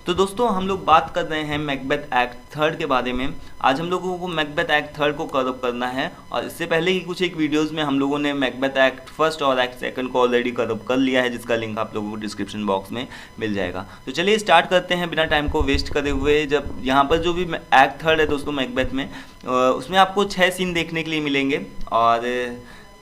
तो दोस्तों हम लोग बात कर रहे हैं मैकबेथ एक्ट थर्ड के बारे में। आज हम लोगों को मैकबेथ एक्ट थर्ड को कवर करना है और इससे पहले की कुछ एक वीडियोस में हम लोगों ने मैकबेथ एक्ट फर्स्ट और एक्ट सेकंड को ऑलरेडी कवर कर लिया है, जिसका लिंक आप लोगों को डिस्क्रिप्शन बॉक्स में मिल जाएगा। तो चलिए स्टार्ट करते हैं बिना टाइम को वेस्ट करे हुए। जब यहाँ पर जो भी एक्ट थर्ड है दोस्तों मैकबेथ में, उसमें आपको 6 सीन देखने के लिए मिलेंगे और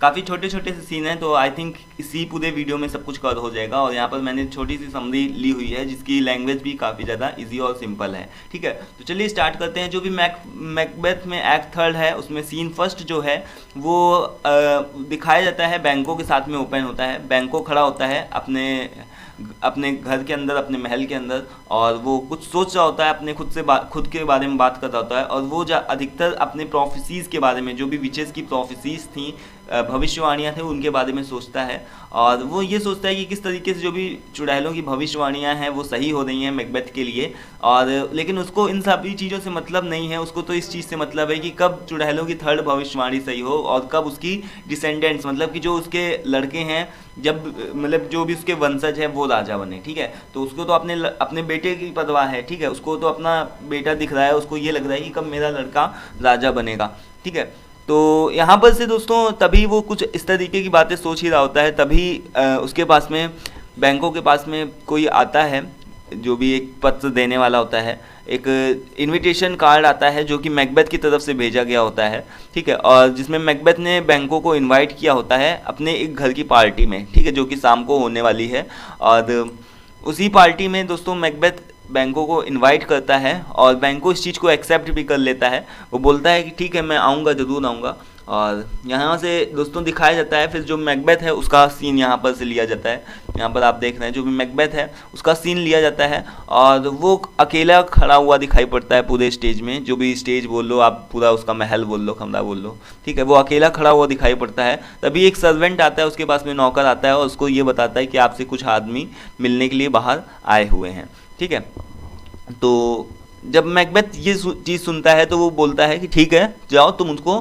काफ़ी छोटे छोटे से सीन हैं, तो आई थिंक इसी पूरे वीडियो में सब कुछ कवर हो जाएगा। और यहाँ पर मैंने छोटी सी समरी ली हुई है जिसकी लैंग्वेज भी काफ़ी ज़्यादा इजी और सिंपल है। ठीक है, तो चलिए स्टार्ट करते हैं। जो भी मैकबेथ में एक्ट थर्ड है उसमें सीन फर्स्ट जो है वो दिखाया जाता है बैंको के साथ में ओपन होता है। बैंको खड़ा होता है अपने घर के अंदर, अपने महल के अंदर, और वो कुछ सोच रहा होता है, अपने खुद के बारे में बात कर रहा होता है। और वो अधिकतर अपने प्रोफेसीज़ के बारे में, जो भी विचेस की प्रोफेसीज़ थी, भविष्यवाणियाँ थे, उनके बारे में सोचता है। और वो ये सोचता है कि किस तरीके से जो भी चुड़ैलों की भविष्यवाणियाँ हैं वो सही हो रही हैं मैकबेथ के लिए। और लेकिन उसको इन सभी चीज़ों से मतलब नहीं है, उसको तो इस चीज़ से मतलब है कि कब चुड़ैलों की थर्ड भविष्यवाणी सही हो और कब उसकी डिसेंडेंट्स, मतलब कि जो उसके लड़के हैं, जब मतलब जो भी उसके वंशज है वो राजा बने। ठीक है, तो उसको तो अपने बेटे की परवाह है। ठीक है, उसको तो अपना बेटा दिख रहा है, उसको ये लग रहा है कि कब मेरा लड़का राजा बनेगा। ठीक है, तो यहाँ पर से दोस्तों तभी वो कुछ इस तरीके की बातें सोच ही रहा होता है, तभी उसके पास में, बैंकों के पास में कोई आता है जो भी एक पत्र देने वाला होता है। एक इनविटेशन कार्ड आता है जो कि मैकबेथ की तरफ से भेजा गया होता है। ठीक है, और जिसमें मैकबेथ ने बैंकों को इनवाइट किया होता है अपने एक घर की पार्टी में। ठीक है, जो कि शाम को होने वाली है। और उसी पार्टी में दोस्तों मैकबेथ बैंकों को इनवाइट करता है और बैंको इस चीज़ को एक्सेप्ट भी कर लेता है। वो बोलता है कि ठीक है, मैं आऊँगा, ज़रूर आऊँगा। और यहाँ से दोस्तों दिखाया जाता है फिर जो मैकबेथ है उसका सीन यहाँ पर से लिया जाता है। यहाँ पर आप देख रहे हैं जो भी मैकबेथ है उसका सीन लिया जाता है और वो अकेला खड़ा हुआ दिखाई पड़ता है पूरे स्टेज में। जो भी स्टेज बोल लो आप, पूरा उसका महल बोल लो, कमरा बोल लो, ठीक है, वो अकेला खड़ा हुआ दिखाई पड़ता है। तभी एक सर्वेंट आता है, उसके पास में नौकर आता है और उसको ये बताता है कि आपसे कुछ आदमी मिलने के लिए बाहर आए हुए हैं। ठीक है, तो जब मैकबेथ ये चीज़ सुनता है तो वो बोलता है कि ठीक है, जाओ तुम उनको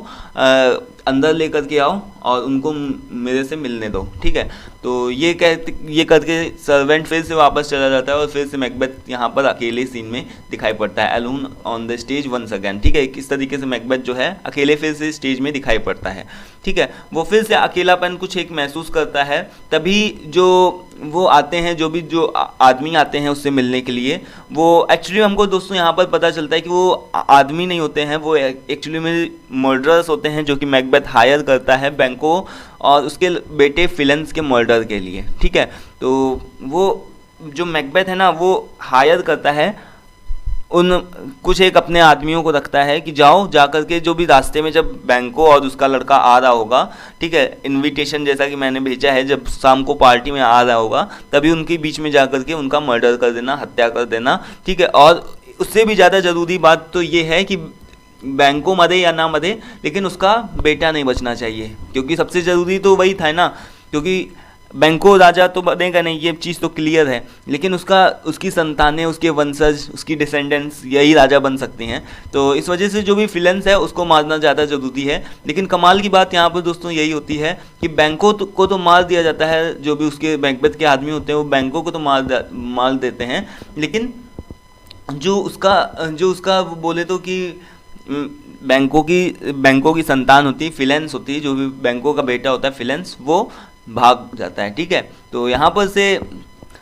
अंदर लेकर के आओ और उनको मेरे से मिलने दो। ठीक है, तो ये करके सर्वेंट फिर से वापस चला जाता है और फिर से मैकबेथ यहाँ पर अकेले सीन में दिखाई पड़ता है, alone on the stage once again. ठीक है, किस तरीके से मैकबेथ जो है अकेले फिर से स्टेज में दिखाई पड़ता है। ठीक है, वो फिर से अकेलापन कुछ एक महसूस करता है। तभी जो वो आते हैं, जो भी जो आदमी आते हैं उससे मिलने के लिए, वो एक्चुअली हमको दोस्तों यहाँ पर पता चलता है कि वो आदमी नहीं होते हैं, वो एक्चुअली में मर्डरर्स होते हैं जो कि मैकबेथ हायर करता है बैंको और उसके बेटे फिलेंस के मर्डर के लिए। ठीक है, तो वो जो मैकबेथ है ना वो हायर करता है, उन कुछ एक अपने आदमियों को रखता है कि जाओ जा करके जो भी रास्ते में जब बैंको और उसका लड़का आ रहा होगा, ठीक है, इनविटेशन जैसा कि मैंने भेजा है, जब शाम को पार्टी में आ रहा होगा तभी उनके बीच में जा करके उनका मर्डर कर देना, हत्या कर देना। ठीक है, और उससे भी ज़्यादा ज़रूरी बात तो ये है कि बैंको मरे या ना मरे लेकिन उसका बेटा नहीं बचना चाहिए, क्योंकि सबसे ज़रूरी तो वही था ना, क्योंकि बैंको राजा तो बनेगा नहीं, ये चीज़ तो क्लियर है, लेकिन उसकी संतानें, उसके वंशज, उसकी डिसेंडेंट्स यही राजा बन सकते हैं। तो इस वजह से जो भी फिलेंस है उसको मारना ज़्यादा ज़रूरी है। लेकिन कमाल की बात यहाँ पर दोस्तों यही होती है कि बैंको को तो मार दिया जाता है, जो भी उसके मैकबेथ के आदमी होते हैं वो बैंको को तो मार देते हैं, लेकिन जो उसका वो बोले तो कि बैंको की संतान होती है, फिलेंस होती है, जो भी बैंको का बेटा होता है फिलेंस, वो भाग जाता है। ठीक है, तो यहाँ पर से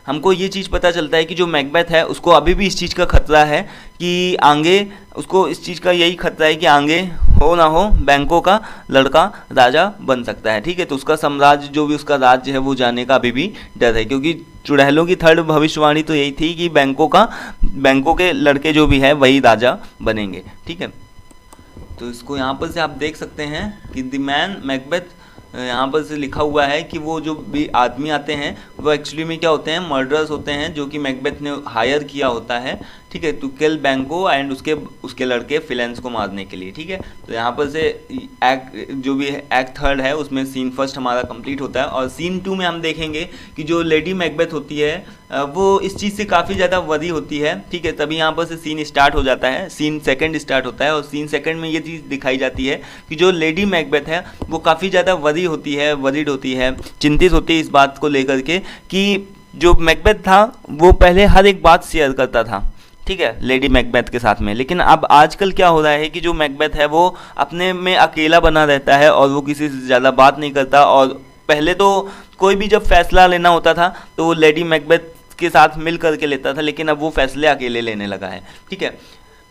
हमको ये चीज़ पता चलता है कि जो मैकबेथ है उसको अभी भी इस चीज़ का खतरा है कि आगे उसको इस चीज़ का यही खतरा है कि आगे हो ना हो बैंको का लड़का राजा बन सकता है। ठीक है, तो उसका साम्राज्य, जो भी उसका राज्य है, वो जाने का अभी भी डर है, क्योंकि चुड़ैलों की थर्ड भविष्यवाणी तो यही थी कि बैंको के लड़के जो भी है वही राजा बनेंगे। ठीक है, तो इसको यहाँ पर से आप देख सकते हैं कि द मैन मैकबेथ, यहाँ पर से लिखा हुआ है कि वो जो भी आदमी आते हैं वो एक्चुअली में क्या होते हैं, मर्डरर्स होते हैं जो कि मैकबेथ ने हायर किया होता है। ठीक है, टू किल बैंको एंड उसके लड़के फिलेंस को मारने के लिए। ठीक है, तो यहाँ पर से जो भी एक्ट थर्ड है उसमें सीन फर्स्ट हमारा कंप्लीट होता है। और सीन 2 में हम देखेंगे कि जो लेडी मैकबेथ होती है वो इस चीज़ से काफ़ी ज़्यादा वरी होती है। ठीक है, तभी यहाँ पर से सीन स्टार्ट हो जाता है, सीन सेकंड स्टार्ट होता है। और सीन सेकंड में ये चीज़ दिखाई जाती है कि जो लेडी मैकबेथ है वो काफ़ी ज़्यादा वरीड होती है, चिंतित होती है इस बात को लेकर के कि जो मैकबेथ था वो पहले हर एक बात शेयर करता था, ठीक है, लेडी मैकबेथ के साथ में। लेकिन अब आजकल क्या हो रहा है कि जो मैकबेथ है वो अपने में अकेला बना रहता है और वो किसी से ज़्यादा बात नहीं करता। और पहले तो कोई भी जब फैसला लेना होता था तो वो लेडी मैकबेथ के साथ मिल करके लेता था, लेकिन अब वो फैसले अकेले लेने लगा है, ठीक है।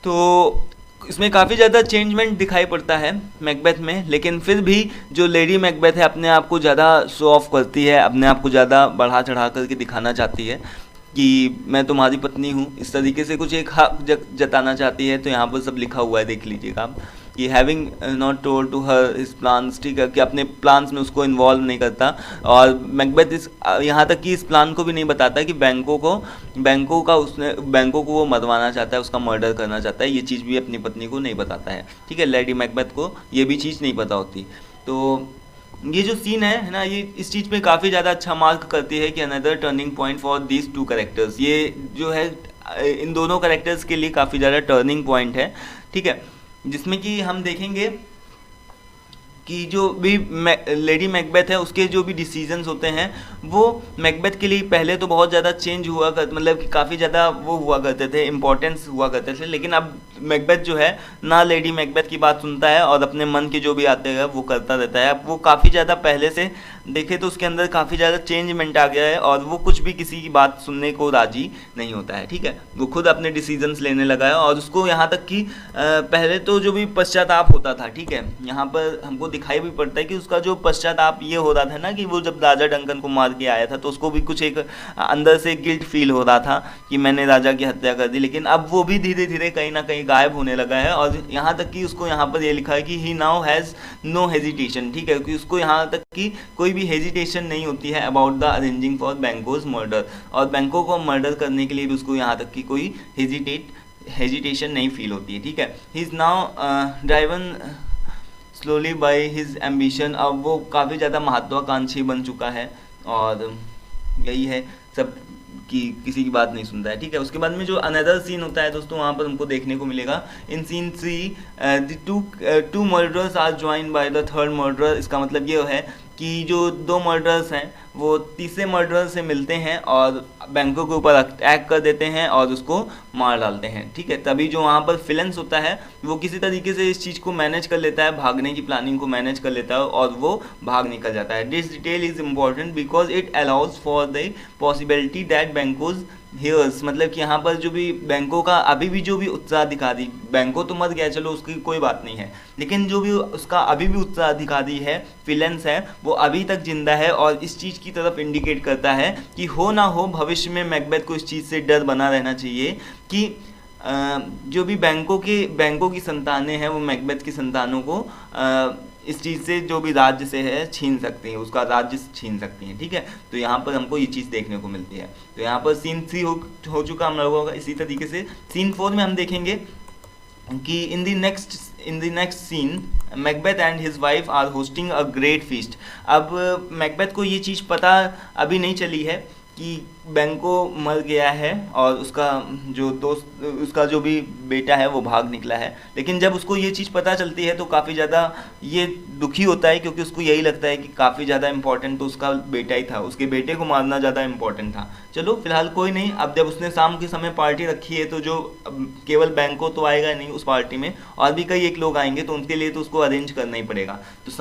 तो इसमें काफ़ी ज़्यादा चेंजमेंट दिखाई पड़ता है मैकबेथ में, लेकिन फिर भी जो लेडी मैकबेथ है अपने आप को ज़्यादा शो ऑफ करती है, अपने आप को ज़्यादा बढ़ा चढ़ा करके दिखाना चाहती है कि मैं तुम्हारी पत्नी हूँ, इस तरीके से कुछ एक हक जताना चाहती है। तो यहाँ पर सब लिखा हुआ है, देख लीजिएगा आप, कि having not told to her his plans, ठीक है, कि अपने प्लान्स में उसको इन्वॉल्व नहीं करता। और मैकबेथ इस यहाँ तक कि इस प्लान को भी नहीं बताता कि बैंकों को वो मरवाना चाहता है, उसका मर्डर करना चाहता है। ये चीज़ भी अपनी पत्नी को नहीं बताता है, ठीक है, लेडी मैकबेथ को ये भी चीज़ नहीं पता होती। तो ये जो सीन है ना, ये इस चीज़ पे काफ़ी ज़्यादा अच्छा मार्क करती है कि another turning point for these two characters, ये जो है इन दोनों कैरेक्टर्स के लिए काफ़ी ज़्यादा टर्निंग पॉइंट है, ठीक है, जिसमें कि हम देखेंगे कि जो भी लेडी मैकबेथ है उसके जो भी डिसीजंस होते हैं वो मैकबेथ के लिए पहले तो बहुत ज़्यादा चेंज हुआ कर, मतलब कि काफ़ी ज़्यादा वो हुआ करते थे, इंपॉर्टेंस हुआ करते थे। लेकिन अब मैकबेथ जो है ना लेडी मैकबेथ की बात सुनता है और अपने मन के जो भी आते हैं वो करता रहता है। अब वो काफ़ी ज़्यादा पहले से देखे तो उसके अंदर काफ़ी ज़्यादा चेंजमेंट आ गया है और वो कुछ भी किसी की बात सुनने को राजी नहीं होता है, ठीक है, वो खुद अपने डिसीजंस लेने लगा है। और उसको यहाँ तक कि पहले तो जो भी पश्चाताप होता था, ठीक है, यहाँ पर हमको दिखाई भी पड़ता है कि उसका जो पश्चाताप ये हो रहा था ना कि वो जब राजा डंकन को मार के आया था तो उसको भी कुछ एक अंदर से गिल्ट फील हो रहा था कि मैंने राजा की हत्या कर दी। लेकिन अब वो भी धीरे धीरे कहीं ना कहीं गायब होने लगा है और यहाँ तक कि उसको यहाँ पर ये लिखा है कि ही नाउ हैज़ नो हेजिटेशन, ठीक है, क्योंकि उसको यहाँ तक कि कोई भी हेजिटेशन नहीं होती है about the arranging for Banquo's murder, और बैंकों को मर्डर करने के लिए भी उसको यहाँ तक कि कोई हेजिटेशन नहीं फील होती है, ठीक है। He is now driven slowly by his ambition, अब वो काफ़ी ज़्यादा महत्वाकांक्षी बन चुका है और यही है सब कि किसी की बात नहीं सुनता है, ठीक है। उसके बाद में जो अनदर सीन होता है दोस्तों वहाँ पर हमको देखने को मिलेगा in scene 3 the two murderers are join by the third murderer. इसका मतलब ये है कि जो दो मर्डरर्स हैं वो तीसरे मर्डरर से मिलते हैं और बैंकों के ऊपर अटैक कर देते हैं और उसको मार डालते हैं, ठीक है। तभी जो वहाँ पर फिलेंस होता है वो किसी तरीके से इस चीज़ को मैनेज कर लेता है, भागने की प्लानिंग को मैनेज कर लेता है और वो भाग निकल जाता है। This detail is important because it allows for the possibility that Banquo's heirs, मतलब कि यहाँ पर जो भी बैंकों का अभी भी जो भी उत्साह दिखा दी, बैंकों तो मर गया चलो उसकी कोई बात नहीं है, लेकिन जो भी उसका अभी भी उत्साह दिखा दी है फिलेंस है वो अभी तक जिंदा है और इस चीज़ की तरफ इंडिकेट करता है कि हो ना हो भविष्य में मैकबेथ को इस चीज़ से डर बना रहना चाहिए कि जो भी बैंकों की संतानें हैं वो मैकबेथ की संतानों को इस चीज़ से जो भी राज्य से है छीन सकती हैं, उसका राज्य छीन सकती हैं, ठीक है। तो यहाँ पर हमको ये चीज़ देखने को मिलती है। तो यहाँ पर सीन 3 हो चुका हम लोगों का। इसी तरीके से सीन 4 में हम देखेंगे कि in the next scene Macbeth and his wife are hosting a great feast. अब मैकबेथ को ये चीज़ पता अभी नहीं चली है कि बैंको मर गया है और उसका जो दोस्त, उसका जो भी बेटा है वो भाग निकला है। लेकिन जब उसको ये चीज़ पता चलती है तो काफ़ी ज़्यादा ये दुखी होता है क्योंकि उसको यही लगता है कि काफ़ी ज़्यादा इम्पोर्टेंट तो उसका बेटा ही था, उसके बेटे को मारना ज़्यादा इम्पोर्टेंट था। चलो फिलहाल कोई नहीं, अब जब उसने शाम के समय पार्टी रखी है तो जो केवल बैंको तो आएगा नहीं उस पार्टी में, और भी कई एक लोग आएंगे तो उनके लिए तो उसको अरेंज करना ही पड़ेगा। तो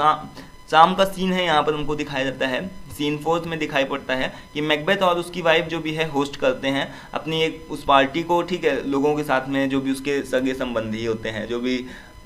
शाम का सीन है यहाँ पर हमको दिखाया जाता है। सीन 4 में दिखाई पड़ता है कि मैकबेथ और उसकी वाइफ जो भी है होस्ट करते हैं अपनी एक उस पार्टी को, ठीक है, लोगों के साथ में जो भी उसके सगे संबंधी होते हैं, जो भी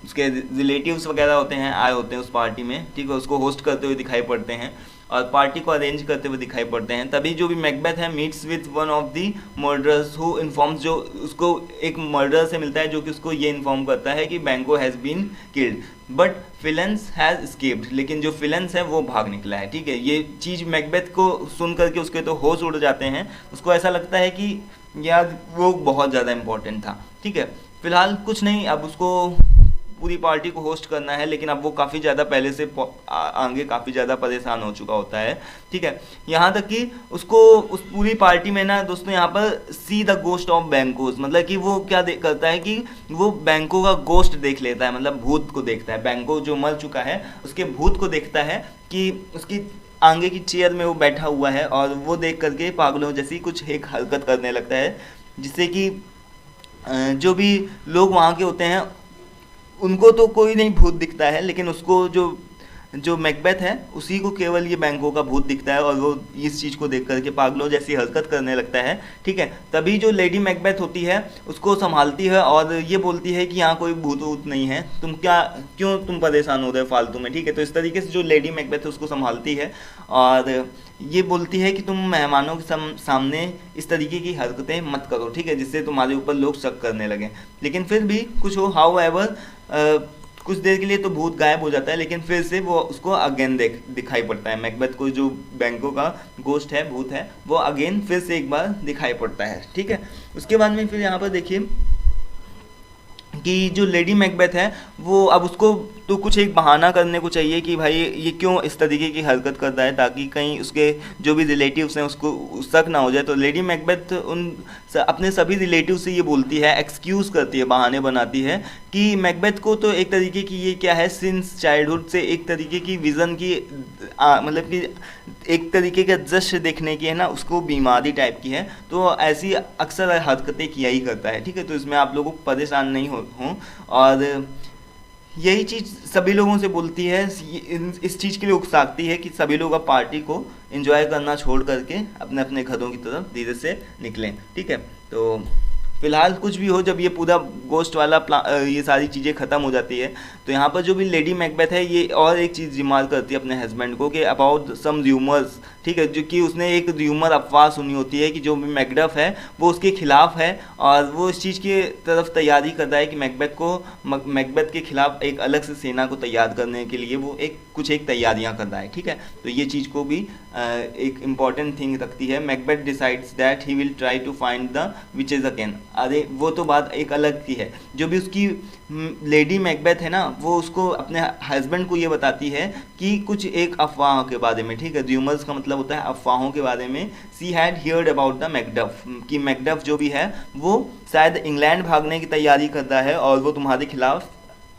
उसके रिलेटिव्स वगैरह होते हैं आए होते हैं उस पार्टी में, ठीक है, उसको होस्ट करते हुए दिखाई पड़ते हैं और पार्टी को अरेंज करते हुए दिखाई पड़ते हैं। तभी जो भी मैकबेथ है meets with one of the murderers who informs, जो उसको एक मर्डर से मिलता है जो कि उसको ये इन्फॉर्म करता है कि Banquo has been killed but Fleance has escaped, लेकिन जो फिलेंस है वो भाग निकला है, ठीक है। ये चीज़ मैकबेथ को सुन करके उसके तो होश उड़ जाते हैं, उसको ऐसा लगता है कि यार वो बहुत ज़्यादा इम्पोर्टेंट था, ठीक है। फिलहाल कुछ नहीं, अब उसको पूरी पार्टी को होस्ट करना है, लेकिन अब वो काफ़ी ज़्यादा पहले से आगे काफ़ी ज़्यादा परेशान हो चुका होता है, ठीक है। यहाँ तक कि उसको उस पूरी पार्टी में ना दोस्तों यहाँ पर सी द गोस्ट ऑफ बैंकोस, मतलब कि वो क्या करता है कि वो बैंकों का गोस्ट देख लेता है, मतलब भूत को देखता है। बैंको जो मर चुका है उसके भूत को देखता है कि उसकी आगे की चेयर में वो बैठा हुआ है और वो देख करके पागलों जैसी कुछ एक हरकत करने लगता है, जिससे कि जो भी लोग वहाँ के होते हैं उनको तो कोई नहीं भूत दिखता है, लेकिन उसको जो जो मैकबेथ है उसी को केवल ये बैंकों का भूत दिखता है और वो इस चीज़ को देख करके पागलों जैसी हरकत करने लगता है। ठीक है, तभी जो लेडी मैकबेथ होती है उसको संभालती है और ये बोलती है कि यहाँ कोई भूत वूत नहीं है, तुम क्यों तुम परेशान हो रहे हो फालतू में। ठीक है, तो इस तरीके से जो लेडी मैकबेथ है उसको संभालती है और ये बोलती है कि तुम मेहमानों के सामने इस तरीके की हरकतें मत करो, ठीक है, जिससे तुम्हारे ऊपर लोग शक करने लगें। लेकिन फिर भी कुछ हो, हाउ एवर कुछ देर के लिए तो भूत गायब हो जाता है, लेकिन फिर से वो उसको अगेन दिखाई पड़ता है। मैकबेथ को जो बैंकों का गोस्ट है, भूत है, वो अगेन फिर से एक बार दिखाई पड़ता है। ठीक है, उसके बाद में फिर यहाँ पर देखिए कि जो लेडी मैकबेथ है वो अब उसको तो कुछ एक बहाना करने को चाहिए कि भाई ये क्यों इस तरीके की हरकत करता है, ताकि कहीं उसके जो भी रिलेटिव्स हैं उसको शक ना हो जाए। तो लेडी मैकबेथ अपने सभी रिलेटिव से ये बोलती है, एक्सक्यूज़ करती है, बहाने बनाती है कि मैकबेथ को तो एक तरीके की ये क्या है, सिंस चाइल्डहुड से एक तरीके की विज़न की मतलब कि एक तरीके का दृश्य देखने की है ना, उसको बीमारी टाइप की है, तो ऐसी अक्सर हरकतें किया ही करता है। ठीक है, तो इसमें आप लोगों को परेशान नहीं हों और यही चीज़ सभी लोगों से बोलती है, इस चीज़ के लिए उकसाती है कि सभी लोग अब पार्टी को एंजॉय करना छोड़ करके अपने अपने घरों की तरफ धीरे से निकलें। ठीक है, तो फिलहाल कुछ भी हो, जब ये पूरा गोस्ट वाला ये सारी चीज़ें ख़त्म हो जाती है तो यहाँ पर जो भी लेडी मैकबेथ है ये और एक चीज़ रिमार्क करती है अपने हस्बैंड को कि अबाउट सम र्यूमर्स। ठीक है, जो कि उसने एक र्यूमर अफवाह सुनी होती है कि जो भी मैकडफ है वो उसके खिलाफ है और वो इस चीज़ की तरफ तैयारी करता है कि मैकबेथ के खिलाफ एक अलग से सेना को तैयार करने के लिए वो कुछ एक तैयारियां कर रहा है। ठीक है, तो ये चीज़ को भी एक इम्पॉर्टेंट थिंग रखती है। Macbeth decides that he will try to find the witches again. अरे वो तो बात एक अलग की है, जो भी उसकी लेडी मैकबेथ है ना वो उसको अपने हस्बैंड को ये बताती है कि कुछ एक अफवाह के बारे में। ठीक है, र्यूमर्स का मतलब होता है अफवाहों के बारे में। She had heard about the Macduff, कि मैकडफ जो भी है वो शायद इंग्लैंड भागने की तैयारी कर रहा है और वो तुम्हारे खिलाफ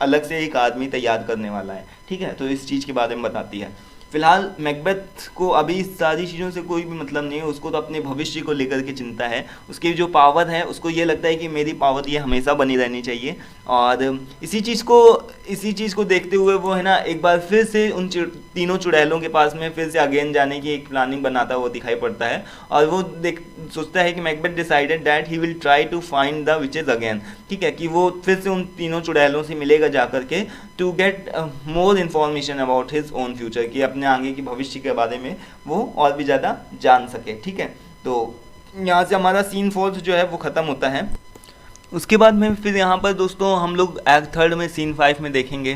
अलग से एक आदमी तैयार करने वाला है। ठीक है, तो इस चीज़ के बारे में बताती है। फिलहाल मैकबेथ को अभी इस सारी चीज़ों से कोई भी मतलब नहीं है, उसको तो अपने भविष्य को लेकर के चिंता है। उसकी जो पावर है उसको ये लगता है कि मेरी पावर ये हमेशा बनी रहनी चाहिए और इसी चीज़ को देखते हुए वो है ना एक बार फिर से उन तीनों चुड़ैलों के पास में फिर से अगेन जाने की एक प्लानिंग बनाता हुआ दिखाई पड़ता है और वो सोचता है कि Macbeth decided that he will try to find the witches again. ठीक है, कि वो फिर से उन तीनों चुड़ैलों से मिलेगा जा करके to get more information about his own future, कि अपने आगे की भविष्य के बारे में वो और भी ज़्यादा जान सके। ठीक है, तो यहाँ से हमारा सीन 4 जो है वो ख़त्म होता है। उसके बाद में फिर यहाँ पर दोस्तों हम लोग एक्ट 3 में सीन 5 में देखेंगे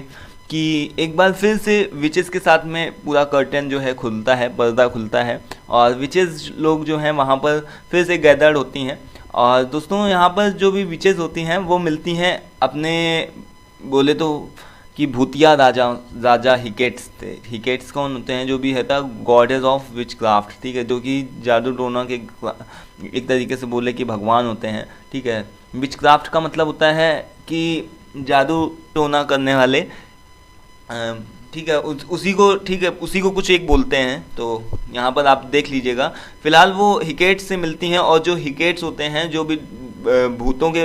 कि एक बार फिर से विचेस के साथ में पूरा कर्टन जो है खुलता है, पर्दा खुलता है और विचेस लोग जो हैं वहाँ पर फिर से गैदर्ड होती हैं। और दोस्तों यहाँ पर जो भी विचेस होती हैं वो मिलती हैं अपने बोले तो कि भूतिया राजा हिकेट्स थे। हिकेट्स कौन होते हैं, जो भी है था गॉडेस ऑफ विच क्राफ्ट। ठीक है, जो कि जादू टोना के एक तरीके से बोले कि भगवान होते हैं। ठीक है, विच क्राफ्ट का मतलब होता है कि जादू टोना करने वाले। ठीक है, उसी को कुछ एक बोलते हैं, तो यहाँ पर आप देख लीजिएगा। फिलहाल वो हिकेट्स से मिलती हैं और जो हिकेट्स होते हैं जो भी भूतों के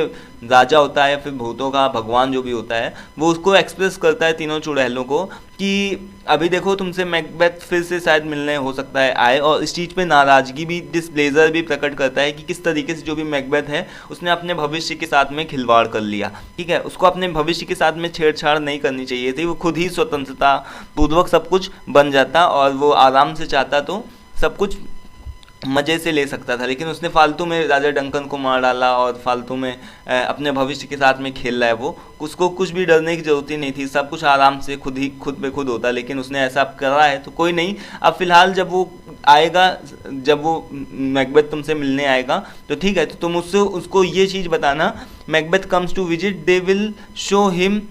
राजा होता है या फिर भूतों का भगवान जो भी होता है वो उसको एक्सप्रेस करता है तीनों चुड़ैलों को कि अभी देखो तुमसे मैकबेथ फिर से शायद मिलने हो सकता है आए, और इस चीज़ पे नाराज़गी भी डिस्प्लेजर भी प्रकट करता है कि किस तरीके से जो भी मैकबेथ है उसने अपने भविष्य के साथ में खिलवाड़ कर लिया। ठीक है, उसको अपने भविष्य के साथ में छेड़छाड़ नहीं करनी चाहिए थी, वो खुद ही स्वतंत्रता पूर्वक सब कुछ बन जाता और वो आराम से चाहता तो सब कुछ मज़े से ले सकता था, लेकिन उसने फालतू में राजा डंकन को मार डाला और फालतू में अपने भविष्य के साथ में खेल रहा है। वो उसको कुछ भी डरने की ज़रूरत ही नहीं थी, सब कुछ आराम से खुद पे खुद होता, लेकिन उसने ऐसा कर रहा है तो कोई नहीं। अब फिलहाल जब वो आएगा, जब वो मैकबेथ तुमसे मिलने आएगा तो ठीक है, तो तुम उसको ये चीज़ बताना, Macbeth comes to visit they will show him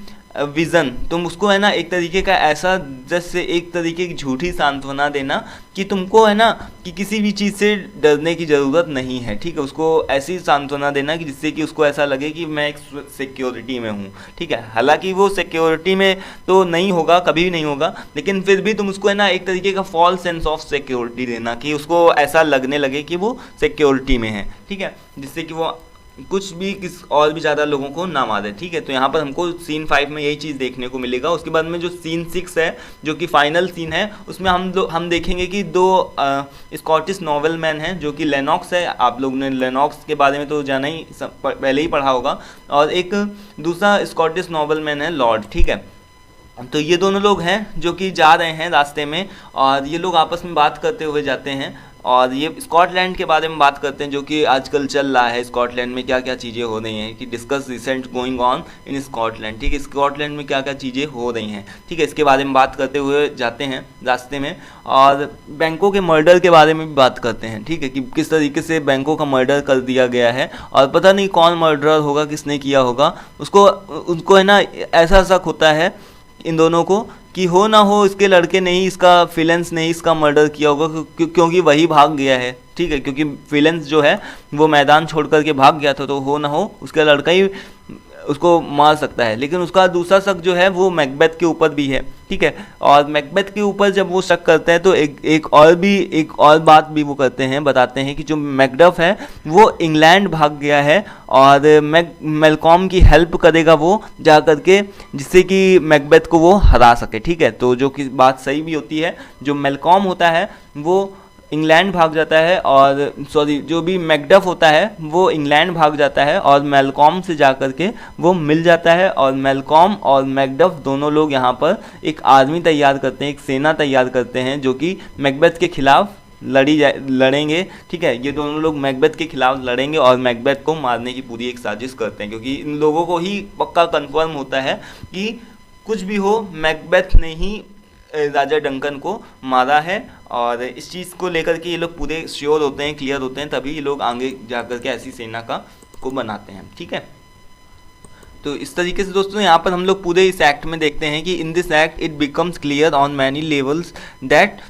vision, तुम उसको है ना एक तरीके का ऐसा जैसे एक तरीके की झूठी सांत्वना देना कि तुमको है ना कि किसी भी चीज़ से डरने की ज़रूरत नहीं है, ठीक है। उसको ऐसी सांत्वना देना कि जिससे कि उसको ऐसा लगे कि मैं एक सिक्योरिटी में हूँ, ठीक है। हालांकि वो सिक्योरिटी में तो नहीं होगा, कभी भी नहीं होगा, लेकिन फिर भी तुम उसको है ना एक तरीके का फॉल्स सेंस ऑफ सिक्योरिटी देना कि उसको ऐसा लगने लगे कि वो सिक्योरिटी में है, ठीक है, जिससे कि वो कुछ भी किस और भी ज़्यादा लोगों को ना मारे, ठीक है। तो यहाँ पर हमको सीन 5 में यही चीज़ देखने को मिलेगा। उसके बाद में जो सीन 6 है, जो कि फाइनल सीन है, उसमें हम देखेंगे कि दो स्कॉटिश नॉवेल मैन हैं, जो कि लेनॉक्स है। आप लोग ने लेनॉक्स के बारे में तो जाना ही, पहले ही पढ़ा होगा, और एक दूसरा स्कॉटिश नॉवेल मैन है लॉर्ड, ठीक है। तो ये दोनों लोग हैं जो कि जा रहे हैं रास्ते में, और ये लोग आपस में बात करते हुए जाते हैं, और ये स्कॉटलैंड के बारे में बात करते हैं, जो कि आजकल चल रहा है। स्कॉटलैंड में क्या क्या चीज़ें हो रही हैं, कि discuss recent going on in Scotland, ठीक है। स्कॉटलैंड में क्या क्या चीज़ें हो रही हैं, ठीक है, इसके बारे में बात करते हुए जाते हैं रास्ते में। और बैंकों के मर्डर के बारे में भी बात करते हैं, ठीक है, कि किस तरीके से बैंकों का मर्डर कर दिया गया है, और पता नहीं कौन मर्डरर होगा, किसने किया होगा। उनको है ना ऐसा शक होता है इन दोनों को कि हो ना हो इसके लड़के ने ही, इसका फिलेंस ने ही इसका मर्डर किया होगा, क्योंकि वही भाग गया है, ठीक है। क्योंकि फिलेंस जो है वो मैदान छोड़ करके भाग गया था, तो हो ना हो उसका लड़का ही उसको मार सकता है। लेकिन उसका दूसरा शक जो है वो मैकबेथ के ऊपर भी है, ठीक है। और मैकबेथ के ऊपर जब वो शक करते हैं तो एक और बात भी वो करते हैं, बताते हैं कि जो मैकडफ है वो इंग्लैंड भाग गया है, और मेलकॉम की हेल्प करेगा वो जा करके, जिससे कि मैकबेथ को वो हरा सके, ठीक है। तो जो कि बात सही भी होती है, जो मेलकॉम होता है वो इंग्लैंड भाग जाता है, और जो भी मैकडफ होता है वो इंग्लैंड भाग जाता है और मेलकॉम से जा कर के वो मिल जाता है, और मेलकॉम और मैकडफ दोनों लोग यहाँ पर एक आर्मी तैयार करते हैं, एक सेना तैयार करते हैं, जो कि मैकबेथ के खिलाफ लड़ेंगे, ठीक है। ये दोनों लोग मैकबेथ के खिलाफ लड़ेंगे और मैकबेथ को मारने की पूरी एक साजिश करते हैं, क्योंकि इन लोगों को ही पक्का कंफर्म होता है कि कुछ भी हो मैकबेथ ने ही राजा डंकन को मारा है, और इस चीज़ को लेकर के ये लोग पूरे श्योर होते हैं, क्लियर होते हैं, तभी ये लोग आगे जाकर के ऐसी सेना को बनाते हैं, ठीक है। तो इस तरीके से दोस्तों यहाँ पर हम लोग पूरे इस एक्ट में देखते हैं कि in this act it becomes clear on many levels that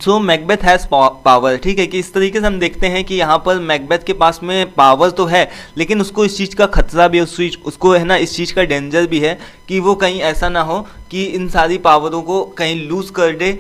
so Macbeth has power, ठीक है, कि इस तरीके से हम देखते हैं कि यहाँ पर मैकबेथ के पास में पावर तो है, लेकिन उसको इस चीज़ का खतरा भी है, उसको है ना इस चीज़ का डेंजर भी है कि वो कहीं ऐसा ना हो कि इन सारी पावरों को कहीं लूज़ कर दे,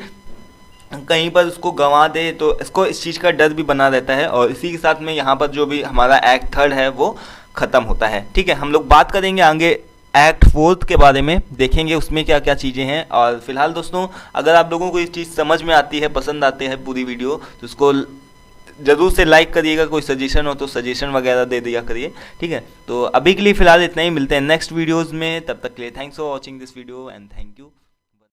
कहीं पर उसको गंवा दे। तो इसको इस चीज़ का डर भी बना रहता है, और इसी के साथ में यहाँ पर जो भी हमारा एक्ट 3 है वो ख़त्म होता है, ठीक है। हम लोग बात करेंगे आगे एक्ट 4 के बारे में, देखेंगे उसमें क्या क्या चीज़ें हैं। और फिलहाल दोस्तों, अगर आप लोगों को ये चीज़ समझ में आती है, पसंद आते हैं पूरी वीडियो, तो उसको ज़रूर से लाइक करिएगा। कोई सजेशन हो तो सजेशन वगैरह दे दिया करिए, ठीक है। तो अभी के लिए फ़िलहाल इतना ही, मिलते हैं नेक्स्ट वीडियोज़ में, तब तक के लिए thanks for watching this video and thank you.